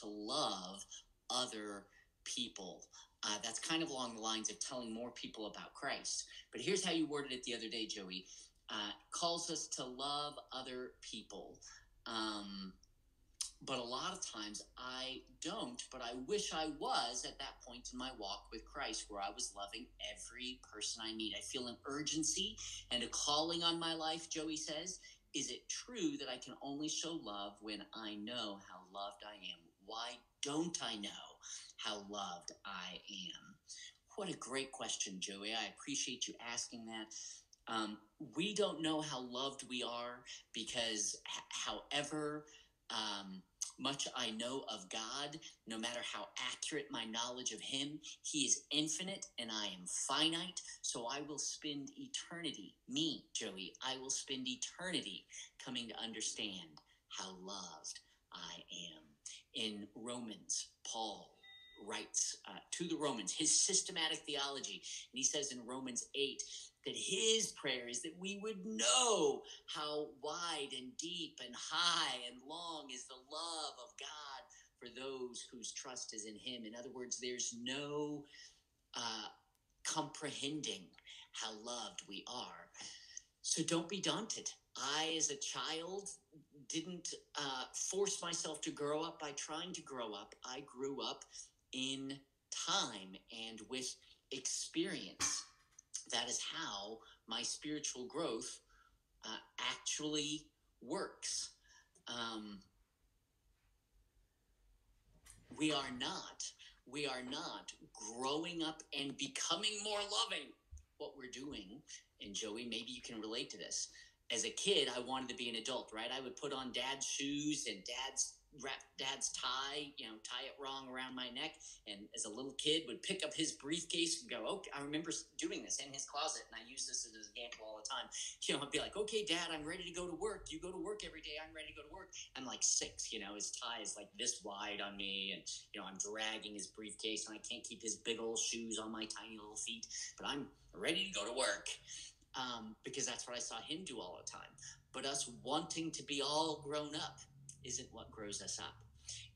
to love other people. That's kind of along the lines of telling more people about Christ. But here's how you worded it the other day, Joey. Calls us to love other people. But a lot of times I don't, but I wish I was at that point in my walk with Christ where I was loving every person I meet. I feel an urgency and a calling on my life, Joey says. Is it true that I can only show love when I know how loved I am? Why don't I know how loved I am? What a great question, Joey. I appreciate you asking that. We don't know how loved we are because however much I know of God, no matter how accurate my knowledge of him, he is infinite and I am finite. So I will spend eternity, me, Joey, I will spend eternity coming to understand how loved I am. In Romans, Paul writes to the Romans, his systematic theology, and he says in Romans 8 that his prayer is that we would know how wide and deep and high and long is the love of God for those whose trust is in him. In other words, there's no comprehending how loved we are. So don't be daunted. I, as a child, didn't force myself to grow up by trying to grow up. I grew up in time and with experience. That is how my spiritual growth actually works. We are not growing up and becoming more loving. What we're doing, and Joey, maybe you can relate to this. As a kid, I wanted to be an adult, right? I would put on dad's shoes and dad's tie, tie it wrong around my neck. And as a little kid, would pick up his briefcase and go, okay, I remember doing this in his closet. And I use this as an example all the time. I'd be like, okay, Dad, I'm ready to go to work. You go to work every day. I'm ready to go to work. I'm like 6, his tie is like this wide on me. And, I'm dragging his briefcase and I can't keep his big old shoes on my tiny little feet. But I'm ready to go to work. Because that's what I saw him do all the time. But us wanting to be all grown up isn't what grows us up.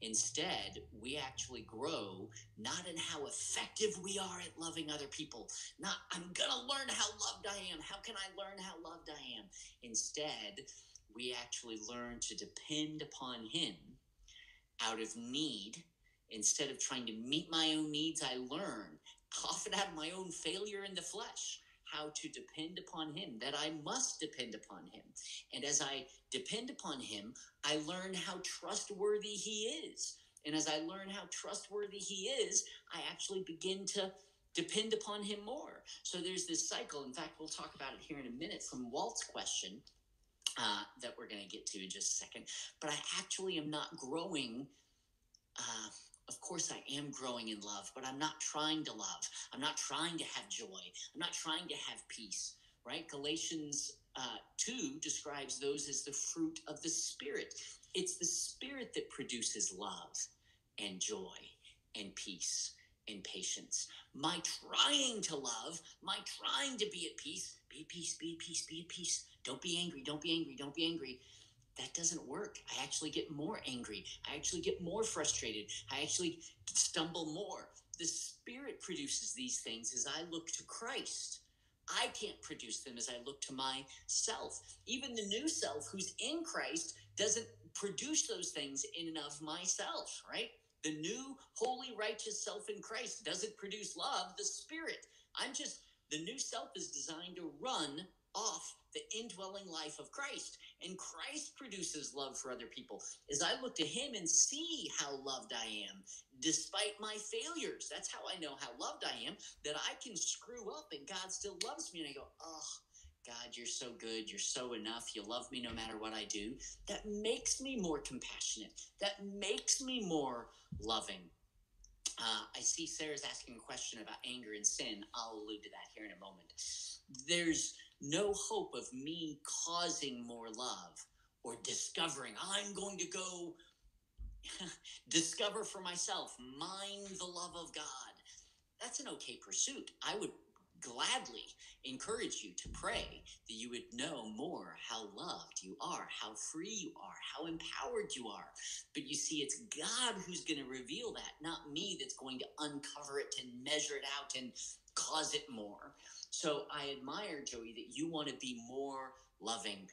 Instead, we actually grow not in how effective we are at loving other people. Not, I'm going to learn how loved I am. How can I learn how loved I am? Instead, we actually learn to depend upon him out of need. Instead of trying to meet my own needs, I learn, often out of my own failure in the flesh, how to depend upon him, that I must depend upon him. And as I depend upon him, I learn how trustworthy he is. And as I learn how trustworthy he is, I actually begin to depend upon him more. So there's this cycle. In fact, we'll talk about it here in a minute from Walt's question that we're going to get to in just a second. But I actually am not growing. Of course, I am growing in love, but I'm not trying to love. I'm not trying to have joy. I'm not trying to have peace, right? Galatians 2 describes those as the fruit of the Spirit. It's the Spirit that produces love and joy and peace and patience. My trying to love, my trying to be at peace, be at peace, be at peace, be at peace. Don't be angry, don't be angry, don't be angry. That doesn't work. I actually get more angry. I actually get more frustrated. I actually stumble more. The Spirit produces these things as I look to Christ. I can't produce them as I look to myself. Even the new self who's in Christ doesn't produce those things in and of myself, right? The new, holy, righteous self in Christ doesn't produce love, the Spirit. The new self is designed to run off the indwelling life of Christ. And Christ produces love for other people. As I look to him and see how loved I am, despite my failures, that's how I know how loved I am, that I can screw up and God still loves me. And I go, oh, God, you're so good. You're so enough. You love me no matter what I do. That makes me more compassionate. That makes me more loving. I see Sarah's asking a question about anger and sin. I'll allude to that here in a moment. There's no hope of me causing more love or discovering. I'm going to go discover for myself, mine the love of God. That's an okay pursuit. I would gladly encourage you to pray that you would know more how loved you are, how free you are, how empowered you are. But you see, it's God who's going to reveal that, not me that's going to uncover it and measure it out and cause it more. So I admire, Joey, that you want to be more loving.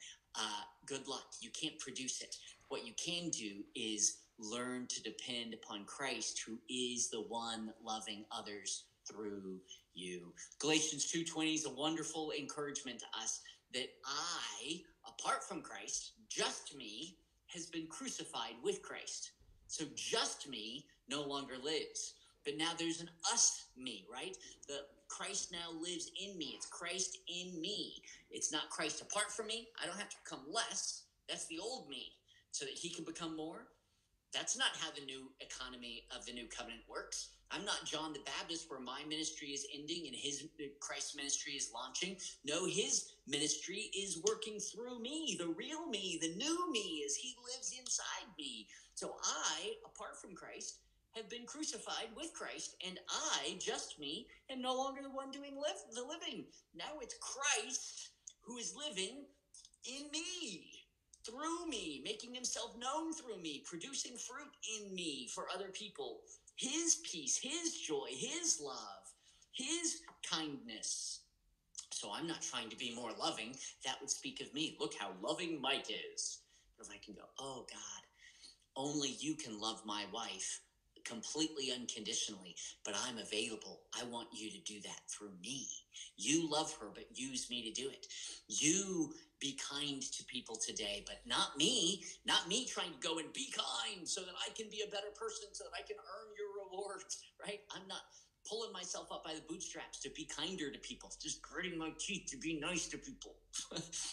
Good luck. You can't produce it. What you can do is learn to depend upon Christ, who is the one loving others through you. Galatians 2:20 is a wonderful encouragement to us that I, apart from Christ, just me, has been crucified with Christ. So just me no longer lives. But now there's an us me, right? The Christ now lives in me. It's Christ in me. It's not Christ apart from me. I don't have to become less. That's the old me, so that he can become more. That's not how the new economy of the new covenant works. I'm not John the Baptist, where my ministry is ending and his Christ ministry is launching. No, his ministry is working through me, the real me, the new me, as he lives inside me. So I, apart from Christ, have been crucified with Christ, and I, just me, am no longer the one doing the living. Now it's Christ who is living in me, through me, making himself known through me, producing fruit in me for other people. His peace, his joy, his love, his kindness. So I'm not trying to be more loving. That would speak of me. Look how loving Mike is. But if I can go, oh God, only you can love my wife completely unconditionally, but I'm available. I want you to do that through me. You love her, but use me to do it. You be kind to people today, but not me trying to go and be kind so that I can be a better person, so that I can earn your rewards, right? I'm not pulling myself up by the bootstraps to be kinder to people, just gritting my teeth to be nice to people.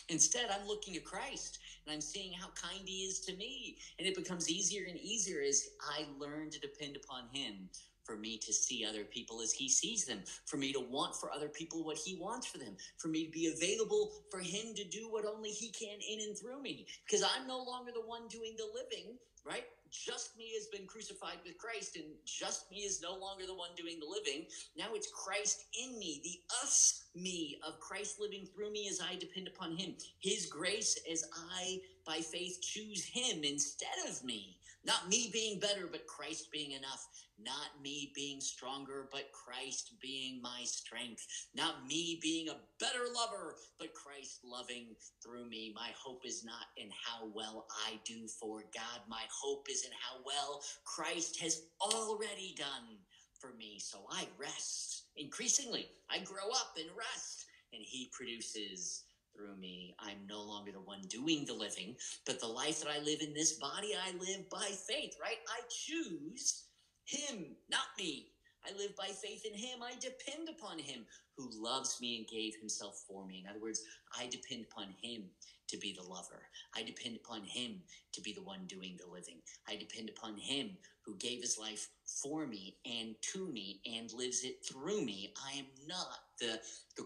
Instead, I'm looking at Christ and I'm seeing how kind he is to me. And it becomes easier and easier as I learn to depend upon him, for me to see other people as he sees them, for me to want for other people what he wants for them, for me to be available for him to do what only he can in and through me. Because I'm no longer the one doing the living, right? Just me has been crucified with Christ, and just me is no longer the one doing the living. Now it's Christ in me, the us me of Christ living through me as I depend upon him. His grace as I, by faith, choose him instead of me. Not me being better, but Christ being enough. Not me being stronger, but Christ being my strength. Not me being a better lover, but Christ loving through me. My hope is not in how well I do for God. My hope is in how well Christ has already done for me. So I rest. Increasingly, I grow up and rest, and he produces through me. I'm no longer the one doing the living, but the life that I live in this body, I live by faith, right? I choose him, not me. I live by faith in him. I depend upon him who loves me and gave himself for me. In other words, I depend upon him to be the lover. I depend upon him to be the one doing the living. I depend upon him who gave his life for me and to me and lives it through me. I am not the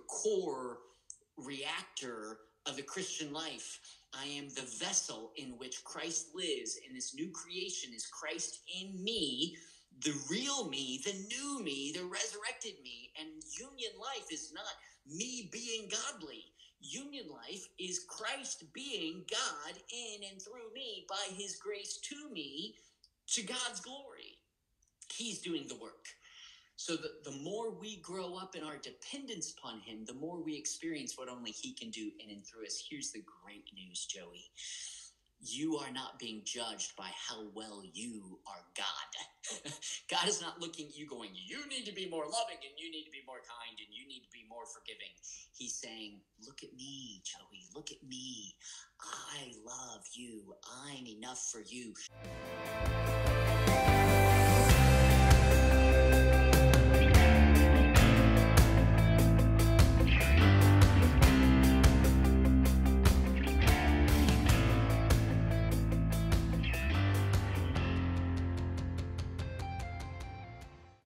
core reactor of the Christian life. I am the vessel in which Christ lives, and this new creation is Christ in me, the real me, the new me, the resurrected me. And union life is not me being godly. Union life is Christ being God in and through me by his grace to me, to God's glory. He's doing the work. So the more we grow up in our dependence upon him, the more we experience what only he can do in and through us. Here's the great news, Joey. You are not being judged by how well you are God. God is not looking at you going, you need to be more loving, and you need to be more kind, and you need to be more forgiving. He's saying, look at me, Joey, look at me. I love you. I'm enough for you.